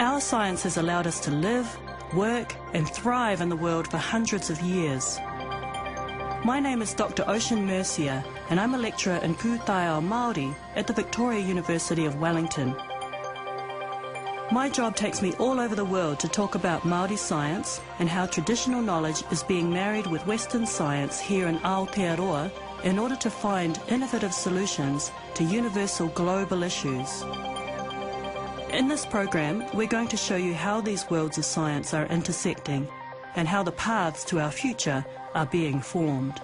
Our science has allowed us to live, work and thrive in the world for hundreds of years. My name is Dr. Ocean Mercier and I'm a lecturer in Pūtaiao Māori at the Victoria University of Wellington. My job takes me all over the world to talk about Māori science and how traditional knowledge is being married with Western science here in Aotearoa in order to find innovative solutions to universal global issues. In this program, we're going to show you how these worlds of science are intersecting and how the paths to our future are being formed.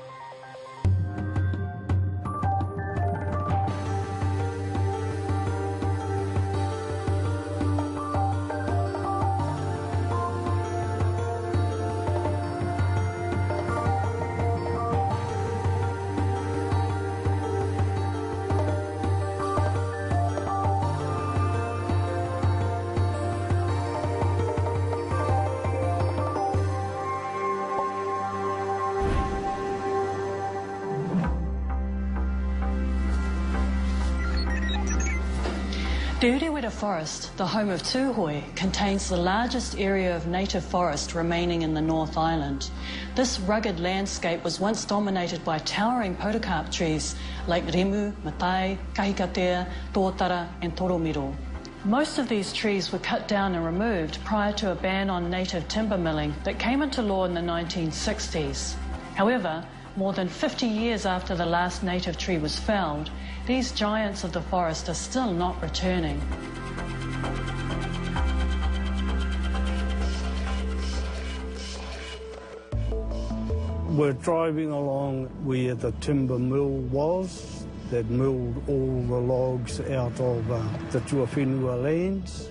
The Urewera Forest, the home of Tuhoe, contains the largest area of native forest remaining in the North Island. This rugged landscape was once dominated by towering podocarp trees like rimu, matai, kahikatea, tōtara and toromiro. Most of these trees were cut down and removed prior to a ban on native timber milling that came into law in the 1960s. However, more than 50 years after the last native tree was felled, these giants of the forest are still not returning. We're driving along where the timber mill was, that milled all the logs out of the Tuawhenua lands.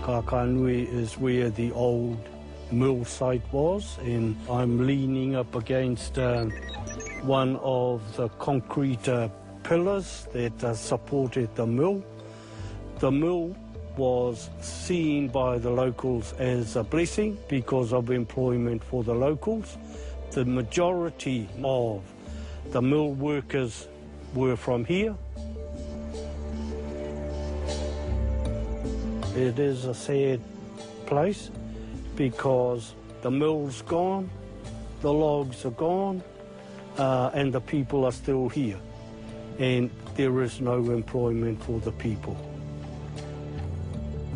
Kākanui is where the old mill site was, and I'm leaning up against one of the concrete pillars that supported the mill. The mill was seen by the locals as a blessing because of employment for the locals. The majority of the mill workers were from here. It is a sad place because the mill's gone, the logs are gone, and the people are still here, and there is no employment for the people.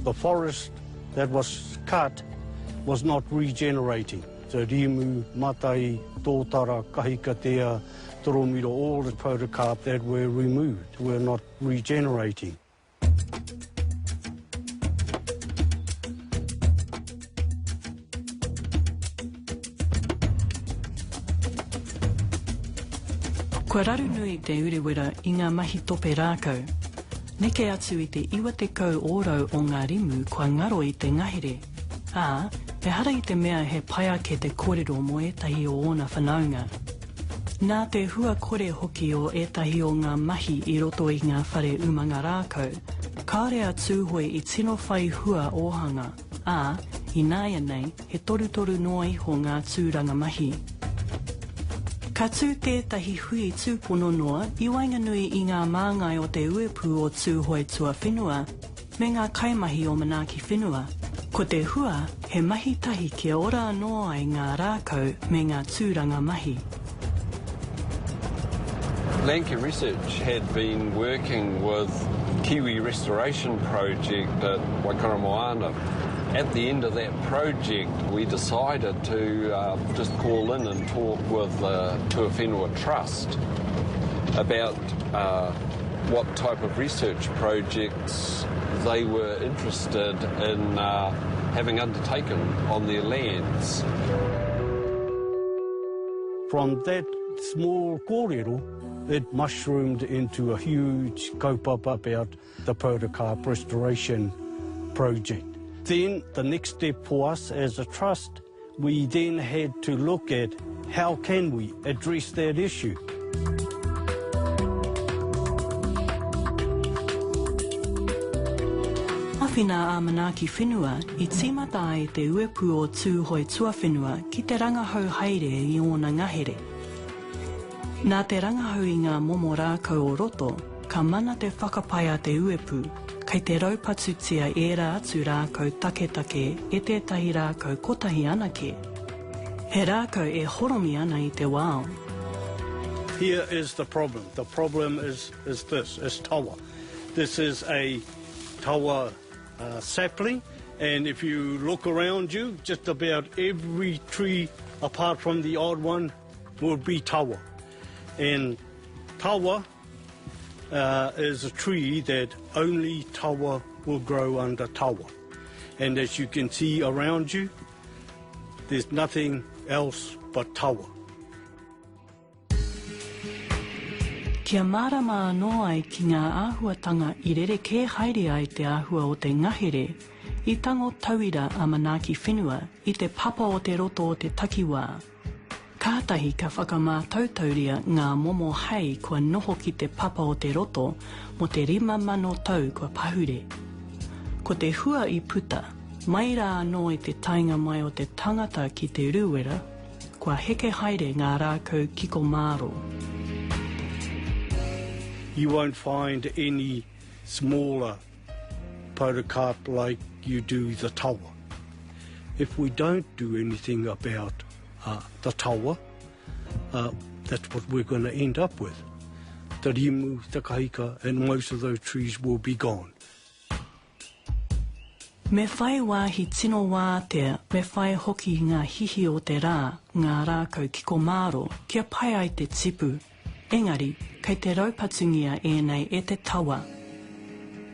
The forest that was cut was not regenerating. So rimu, matai, tōtara, kahikatea, toromiro, all the podocarp that were removed were not regenerating. Kua raru nui te urewera I ngā mahi tope rākau. Neke atu I te iwa te kau ōrau o ngā rimu kua ngaro I te ngahere. Ā, e hara I te mea he paiake te kōrero mo etahi o ōna whanaunga. Nā te hua kore hoki o etahi o ngā mahi I roto I ngā whare umanga rākau, kārea Tuhoe I tino whai hua ohanga. Ā, I nāia nei, he torutoru noa iho ngā tūranga mahi. Ka tū tētahi hui tūpono noa I wainganui I ngā māngai o te uepu o Tuhoe Tuawhenua me ngā kaimahi o Manaaki whenua. Ko te hua, he mahi tahi kia ora anō ai ngā rākau me ngā tūranga mahi. Landcare Research had been working with Kiwi Restoration Project at Waikaremoana. At the end of that project, we decided to just call in and talk with the Tuawhenua Trust about what type of research projects they were interested in having undertaken on their lands. From that small kōrero, it mushroomed into a huge kaupapa about the podocarp restoration project. Then the next step for us as a trust, we then had to look at how can we address that issue. Āwhina a Manaaki whenua I tīmata ai te uepu o Tuhoe Tuawhenua ki te rangahau haere I ōna ngahere. Nā te rangahau I ngā momo rākau o roto, ka mana te whakapai a te uepu, Kei te raupatutia e rā atu rākau take e tētahi rākau kotahi anake. He rākau e horomi ana I te wao. Here is the problem. The problem is this, is tawa. This is a tawa sapling, and if you look around you, just about every tree, apart from the odd one, will be tawa. And tawa is a tree that only tawa will grow under tawa. And as you can see around you, there's nothing else but tawa. Kia marama anō ai ki ngā āhuatanga I rereke haere ai te āhua o te ngahere, I tango tauira a manaaki whenua I te papa o te roto o te takiwā. Kātahi ka whakamātautauria ngā momo hei kua noho ki te papa o te roto mo te 5,000 tau kua pahure. Ko te hua I puta, mai rā anō I te tainga mai o te tangata ki te uruwera, kua heke haere ngā rākau kiko māro. You won't find any smaller podocarp like you do the tawa. If we don't do anything about the tawa, that's what we're going to end up with. The rimu, the kahika, and most of those trees will be gone. Me whai wāhi tino wātea, me whai hoki ngā hihi o te rā, ngā rākau kiko māro, kia pai ai te tipu. Engari, kei te raupatungia nei e te tawa.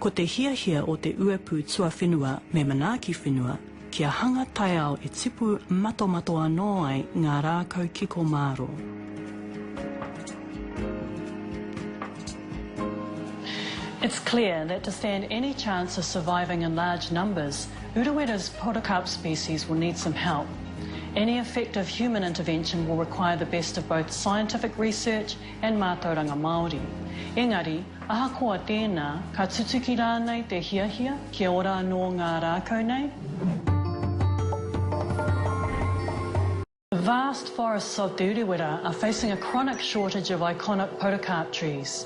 Ko te hiahia o te uepu Tuawhenua me manaaki whenua, kia hanga tai au e tipu mato anō ai ngā rākau kiko māro. It's clear that to stand any chance of surviving in large numbers, Uruwera's podocarp species will need some help. Any effective human intervention will require the best of both scientific research and Mātauranga Māori. Engari, ahakoa tēnā, ka tutuki rānei te hiahia, kia ora anō ngā rākau nei. The vast forests of the Uruwera are facing a chronic shortage of iconic podocarp trees.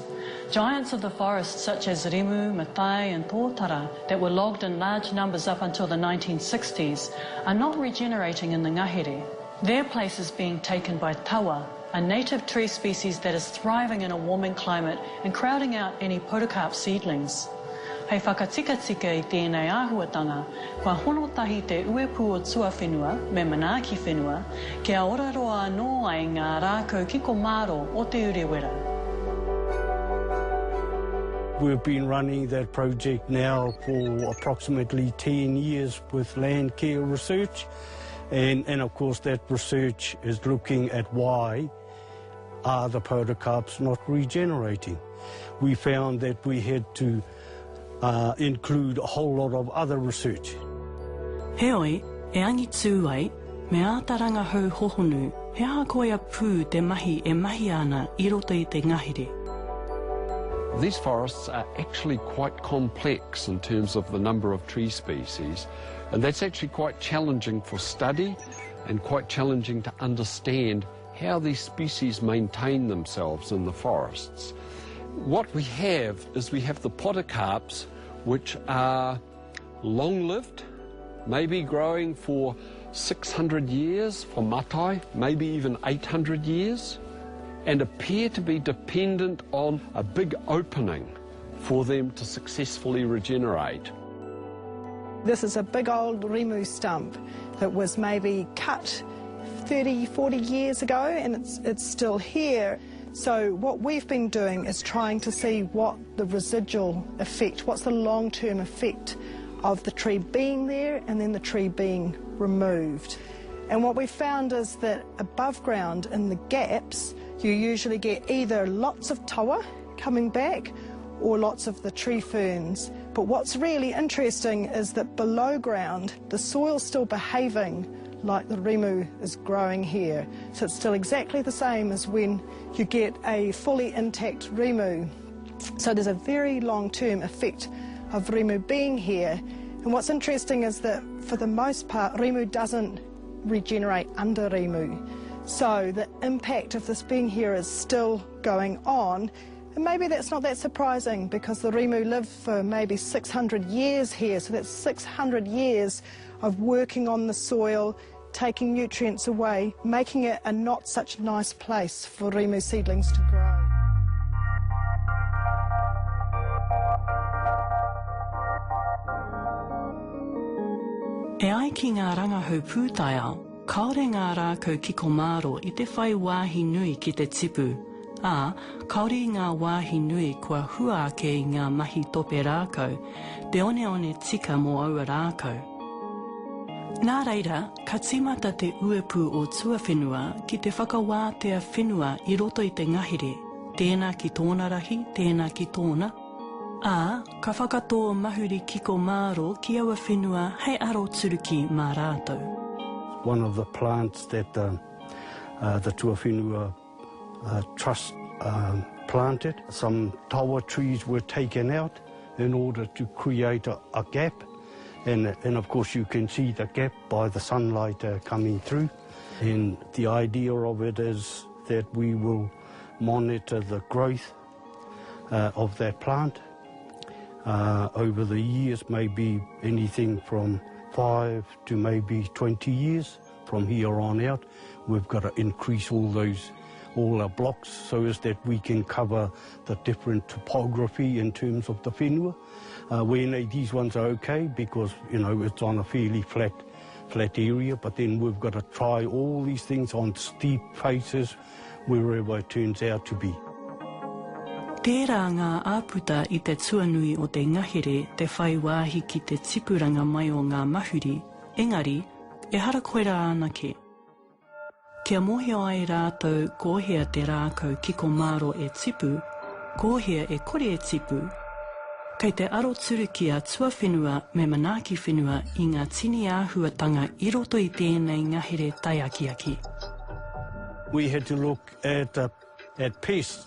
Giants of the forest such as rimu, matai and tōtara that were logged in large numbers up until the 1960s are not regenerating in the ngahere. Their place is being taken by tawa, a native tree species that is thriving in a warming climate and crowding out any podocarp seedlings. Hei whakatika I tēnei āhuatanga, kua honotahi te uepu o Tuawhenua me manaaki whenua, kia oraroa anō ai ngā rākau kiko māro o te Uruwera. We've been running that project now for approximately 10 years with land care research, and of course that research is looking at why are the podocarps not regenerating. We found that we had to include a whole lot of other research. Heoi, e angi tū ai, me Mātauranga hau hohonu, he aha koia pū te mahi e mahi ana I roto I te ngahere. These forests are actually quite complex in terms of the number of tree species, and that's actually quite challenging for study and quite challenging to understand how these species maintain themselves in the forests. What we have is we have the podocarps, which are long-lived, maybe growing for 600 years for matai, maybe even 800 years. And appear to be dependent on a big opening for them to successfully regenerate. This is a big old rimu stump that was maybe cut 30, 40 years ago, and it's still here. So what we've been doing is trying to see what the residual effect, what's the long-term effect of the tree being there and then the tree being removed. And what we found is that above ground in the gaps, you usually get either lots of tawa coming back or lots of the tree ferns. But what's really interesting is that below ground, the soil's still behaving like the rimu is growing here. So it's still exactly the same as when you get a fully intact rimu. So there's a very long-term effect of rimu being here. And what's interesting is that for the most part, rimu doesn't regenerate under rimu. So the impact of this being here is still going on, And maybe that's not that surprising because the rimu lived for maybe 600 years here, so that's 600 years of working on the soil, taking nutrients away, making it a not such nice place for rimu seedlings to grow. E ai ki ngā rangahau pūtaiao, kaore ngā rākau kiko māro I te whai wāhi nui ki te tipu, ā, kaore ngā wāhi nui kua hua ake I ngā mahi tope rākau, te one tika mō aua rākau. Nā reira, ka tīmata te uepu o Tuawhenua ki te whakawātea whenua I roto I te ngahere, tēnā ki tōna rahi, tēnā ki tōna. Ā, ka whakatō mahuri kiko māro ki aua whenua hei aro turuki mā rātou. One of the plants that the Tuawhenua Trust planted, some tawa trees were taken out in order to create a gap. And of course you can see the gap by the sunlight coming through. And the idea of it is that we will monitor the growth of that plant. Over the years, maybe anything from 5 to maybe 20 years from here on out, we've got to increase all our blocks so as that we can cover the different topography in terms of the whenua. These ones are okay because, you know, it's on a fairly flat area, but then we've got to try all these things on steep faces wherever it turns out to be. Tērā ngā āputa I te tuanui o te ngahere te whai wāhi ki te tipuranga mai o ngā mahuri, engari, e hara koera anake. Kia mohio ai rātou kōhea te rākau kiko māro e tipu, kōhea e kore e tipu, kei te aro turuki a Tuawhenua me manaaki whenua I ngā tini āhuatanga I roto I tēnei ngahere taiakiaki. We had to look at pests,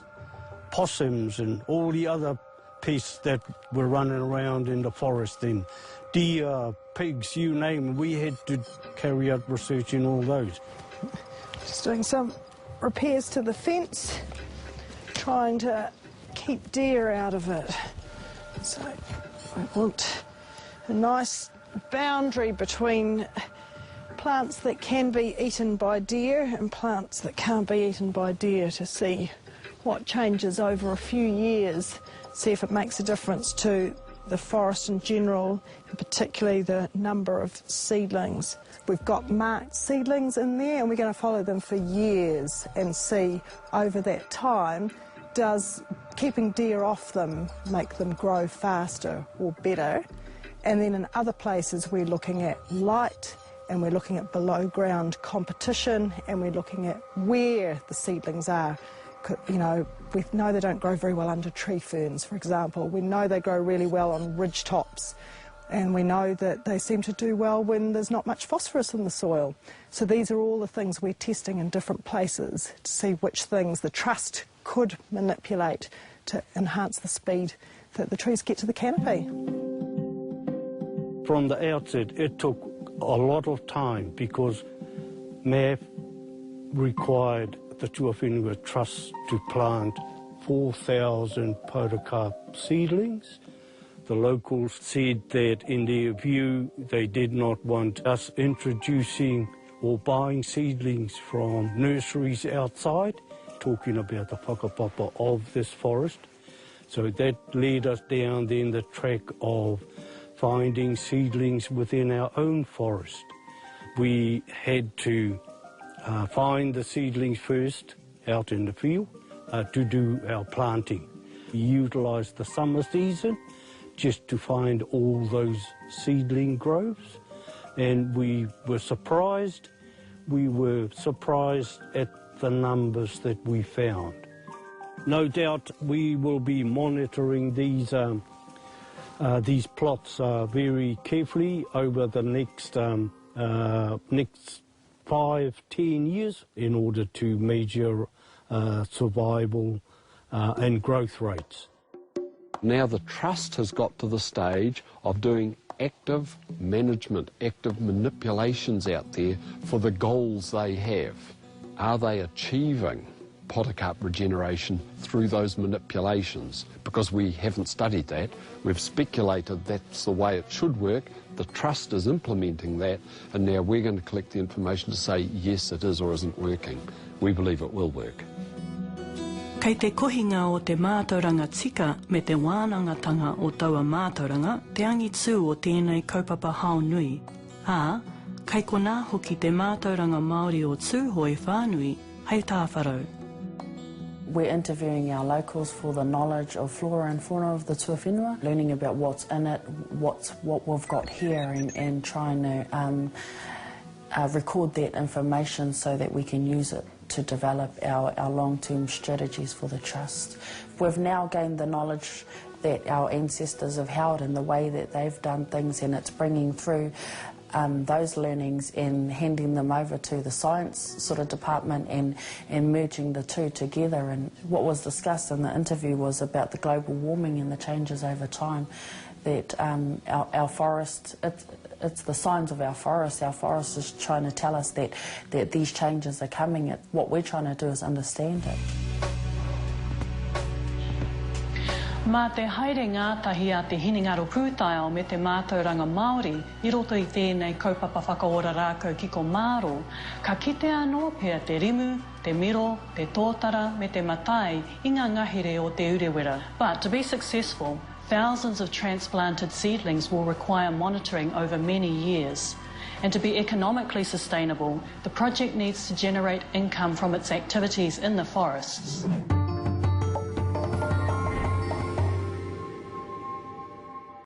possums and all the other pests that were running around in the forest then. Deer, pigs, you name it. We had to carry out research in all those. Just doing some repairs to the fence, trying to keep deer out of it. So I want a nice boundary between plants that can be eaten by deer and plants that can't be eaten by deer to see what changes over a few years, see if it makes a difference to the forest in general, and particularly the number of seedlings. We've got marked seedlings in there and we're going to follow them for years and see over that time, does keeping deer off them make them grow faster or better? And then in other places we're looking at light and we're looking at below ground competition and we're looking at where the seedlings are. You know, we know they don't grow very well under tree ferns, for example. We know they grow really well on ridge tops. And we know that they seem to do well when there's not much phosphorus in the soil. So these are all the things we're testing in different places to see which things the trust could manipulate to enhance the speed that the trees get to the canopy. From the outset, it took a lot of time because MAF required the Tuawhenua Trust to plant 4,000 podocarp seedlings. The locals said that in their view they did not want us introducing or buying seedlings from nurseries outside, talking about the whakapapa of this forest. So that led us down then the track of finding seedlings within our own forest. We had to find the seedlings first out in the field to do our planting. We utilised the summer season just to find all those seedling groves, and we were surprised. We were surprised at the numbers that we found. No doubt we will be monitoring these plots very carefully over the next 5-10 years in order to measure survival and growth rates. Now the Trust has got to the stage of doing active management, active manipulations out there for the goals they have. Are they achieving podocarp regeneration through those manipulations. Because we haven't studied that, we've speculated that's the way it should work. The trust is implementing that, and now we're going to collect the information to say yes, it is or isn't working. We believe it will work. Kei te kohinga o te Mātauranga tika me te wānangatanga o taua Mātauranga, te angitū o tēnei kaupapa hao nui. Ā, kei kona hoki te Mātauranga Māori o Tuhoe whānui, hei tāwharau. We're interviewing our locals for the knowledge of flora and fauna of the Tuawhenua, learning about what's in it, what we've got here, and trying to record that information so that we can use it to develop our long-term strategies for the trust. We've now gained the knowledge that our ancestors have held and the way that they've done things, and it's bringing through those learnings and handing them over to the science sort of department and merging the two together. And what was discussed in the interview was about the global warming and the changes over time, that our forest, it's the signs of our forest. Our forest is trying to tell us that these changes are coming. What we're trying to do is understand it. Mā te haere ngātahi a te hinengaro pūtaiao me te Mātauranga Māori, I roto I tēnei kaupapa whakaora rākau ki ko Māro, ka kite anō pēr te rimu, te miro, te tōtara me te matai I ngā ngahere o te urewera. But to be successful, thousands of transplanted seedlings will require monitoring over many years. And to be economically sustainable, the project needs to generate income from its activities in the forests.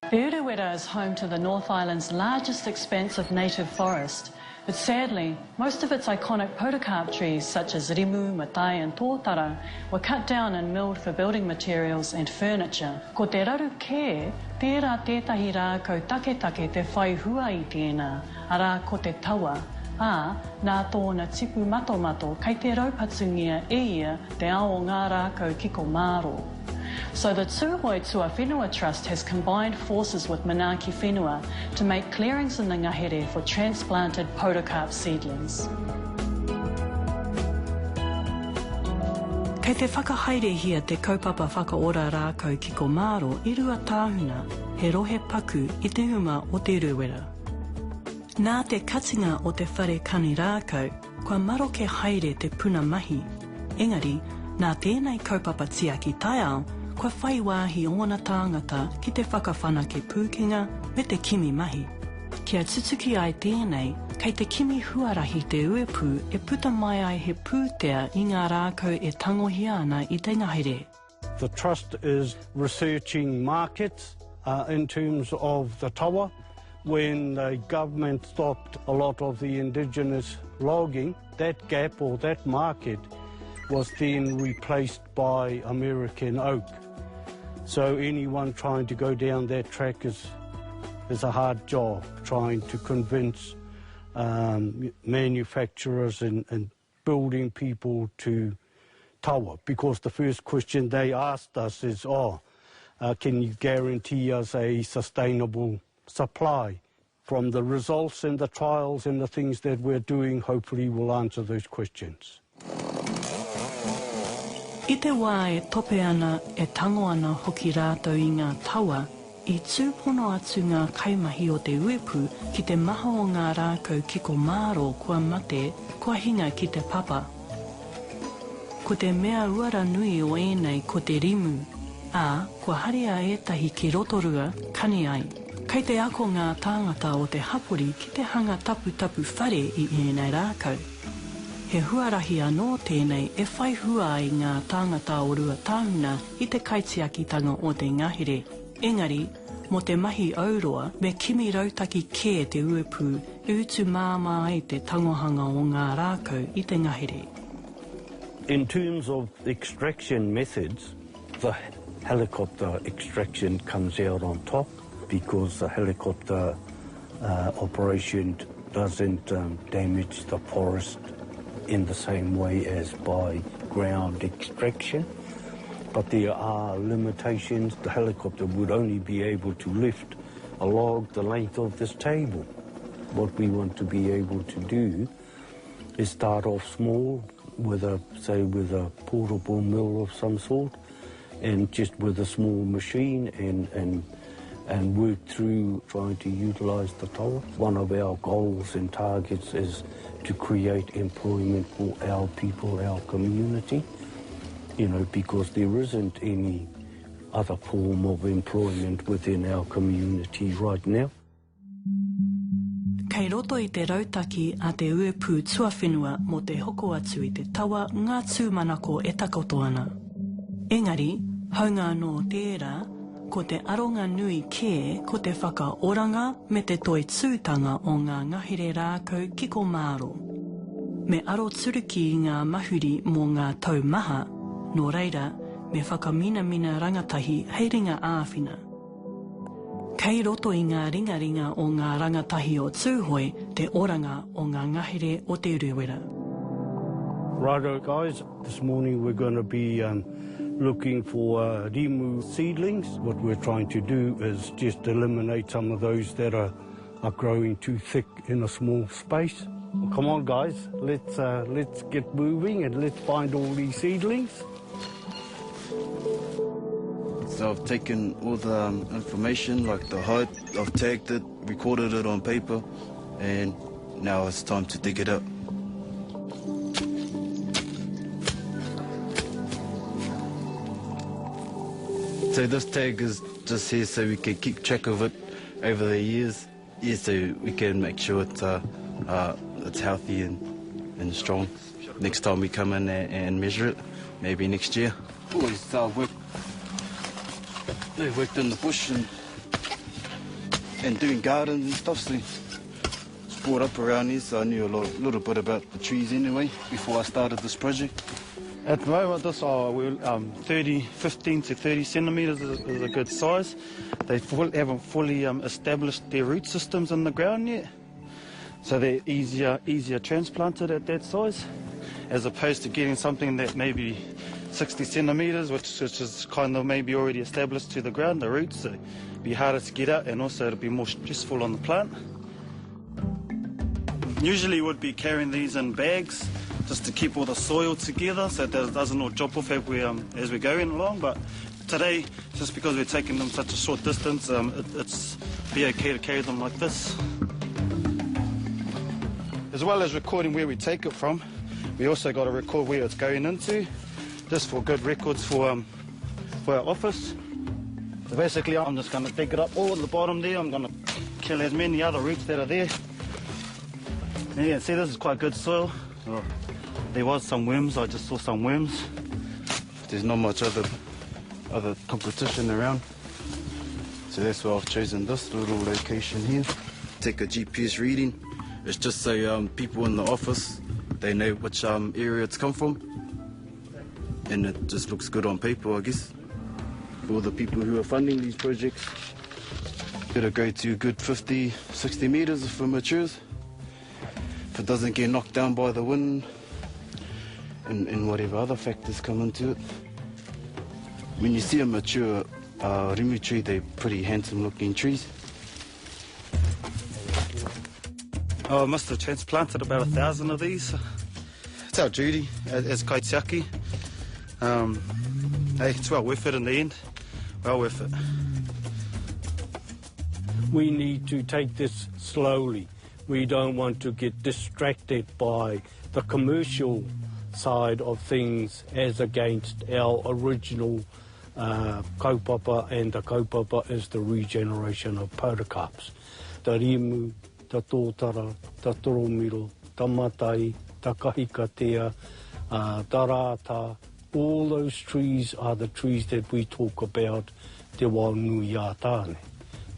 The Urewera is home to the North Island's largest expanse of native forest, but sadly, most of its iconic podocarp trees such as rimu, matai and tōtara were cut down and milled for building materials and furniture. Ko te raru kē, tērā tētahi rākau take te whai hua I tēnā, arā ko te taua. Ā, nā tōna tipu mato kei te raupatungia ia te ao o ngā rākau ki ko Māro. So the Tuhoe Tuawhenua Trust has combined forces with Manaaki Whenua to make clearings in the ngahere for transplanted podocarp seedlings. Kei te whakahaere hia te kaupapa whakaora rākau ki ko Māro I rua tāhuna, he rohe paku I te uma o te Urewera. Nā te katinga o te whare kani rākau, kua maro ke haere te puna mahi. Engari, nā tēnei kaupapa tia ki tai ao, kua whai wāhi ona tāngata ki te whakawhanake pūkenga me te kimi mahi. Kia tutuki ai tēnei, kei te kimi huarahi te uepu e puta mai ai he pūtea I ngā rākau e tangohi ana I te ngahere. The Trust is researching markets in terms of the tawa. When the government stopped a lot of the indigenous logging, that gap or that market was then replaced by American oak. So anyone trying to go down that track is a hard job, trying to convince manufacturers and building people to tawa. Because the first question they asked us is, can you guarantee us a sustainable supply? From the results and the trials and the things that we're doing, hopefully we'll answer those questions. I te wā e tope ana e tango ana hoki rātou I ngā taua, I tūpono atu ngā kaimahi o te uepu ki te maha o ngā rākau ki ko Māro kua mate, kua hinga ki te papa. Ko te mea uara nui o ēnei ko te rimu, ā, kua haria ētahi ki rotorua kani ai. Kei te ako ngā tāngata o te hapori ki te hanga tapu whare I ēnei rākau. He huarahi anō tēnei e whai hua ai ngā tāngata o rua tāhuna I te kaitiakitanga o te ngahere. Engari, mo te mahi auroa me kimi rautaki kē te uepu e utu māma ai te tangohanga o ngā rākau I te ngahere. In terms of extraction methods, the helicopter extraction comes out on top because the helicopter operation doesn't damage the forest in the same way as by ground extraction. But there are limitations. The helicopter would only be able to lift a log the length of this table. What we want to be able to do is start off small, with a portable mill of some sort, and just with a small machine and work through trying to utilise the tawa. One of our goals and targets is to create employment for our people, our community, because there isn't any other form of employment within our community right now. Kei roto I te rautaki a te uepu Tuawhenua mo te hoko atu I te tawa ngā tūmanako e takoto ana. Engari, haunga no tērā, ko te aronga nui kē ko te whakaoranga me te toi tūtanga o ngā ngahere rākau kiko māro. Me aro turuki I ngā mahuri mō ngā taumaha, no reira, me whakamina rangatahi hei ringa āwhina. Kei roto I ngā ringa o ngā rangatahi o Tuhoe, te oranga o ngā ngahere o te urewera. Righto guys, this morning we're going to be looking for rimu seedlings. What we're trying to do is just eliminate some of those that are growing too thick in a small space. Well, come on guys, let's get moving and let's find all these seedlings. So I've taken all the information, like the height, I've tagged it, recorded it on paper, and now it's time to dig it up. So this tag is just here so we can keep track of it over the years, so we can make sure it's healthy and strong. Next time we come in and measure it, maybe next year. Always They've worked in the bush and doing gardens and stuff, so I was brought up around here, so I knew a little bit about the trees anyway before I started this project. At the moment, this 15 to 30 centimetres is a good size. They haven't fully established their root systems in the ground yet, so they're easier transplanted at that size, as opposed to getting something that maybe 60 centimetres, which is kind of maybe already established to the ground, the roots, so it'd be harder to get out and also it'll be more stressful on the plant. Usually would be carrying these in bags just to keep all the soil together so that it doesn't all drop off as we're going along, but today, just because we're taking them such a short distance, it's be okay to carry them like this. As well as recording where we take it from, we also got to record where it's going into, just for good records for our office. So basically I'm just going to dig it up all at the bottom there. I'm going to kill as many other roots that are there. And you can see this is quite good soil. Oh, there was some worms, I just saw some worms. There's not much other competition around, so that's why I've chosen this little location here. Take a GPS reading. It's just so people in the office, they know which area it's come from. And it just looks good on paper, I guess, for the people who are funding these projects. It'll go to a good 50, 60 metres if it matures. If it doesn't get knocked down by the wind and whatever other factors come into it. When you see a mature rimu tree, they're pretty handsome looking trees. I must have transplanted about 1,000 of these. It's our duty as kaitiaki. Hey, it's well worth it in the end. Well worth it. We need to take this slowly. We don't want to get distracted by the commercial side of things as against our original kaupapa, and the kaupapa is the regeneration of podocarps. The rimu, the tōtara, the toromiro, the matai, the kahikatea, the rata. All those trees are the trees that we talk about, te wānui tāne.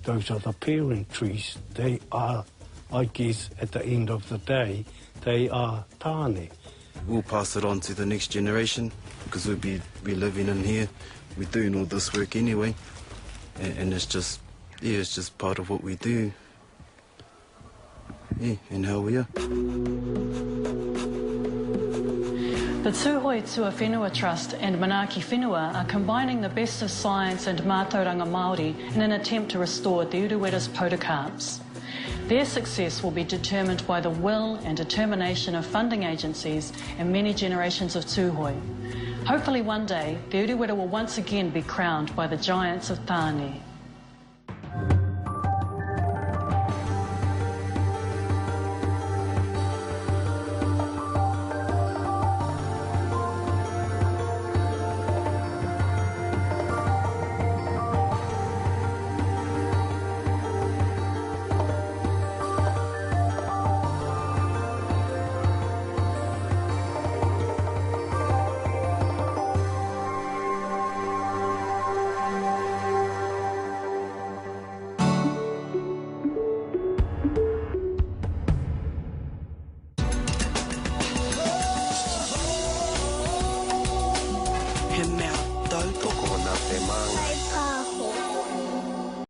Those are the parent trees. They are, I guess, at the end of the day, they are tāne. We'll pass it on to the next generation because we're living in here. We're doing all this work anyway, and it's just part of what we do. Yeah, and how we are. The Tuhoe Tuawhenua Trust and Manaaki Whenua are combining the best of science and Mātauranga Māori in an attempt to restore the Urewera's podocarps. Their success will be determined by the will and determination of funding agencies and many generations of Tuhoe. Hopefully one day, the Uriwera will once again be crowned by the giants of Tāne.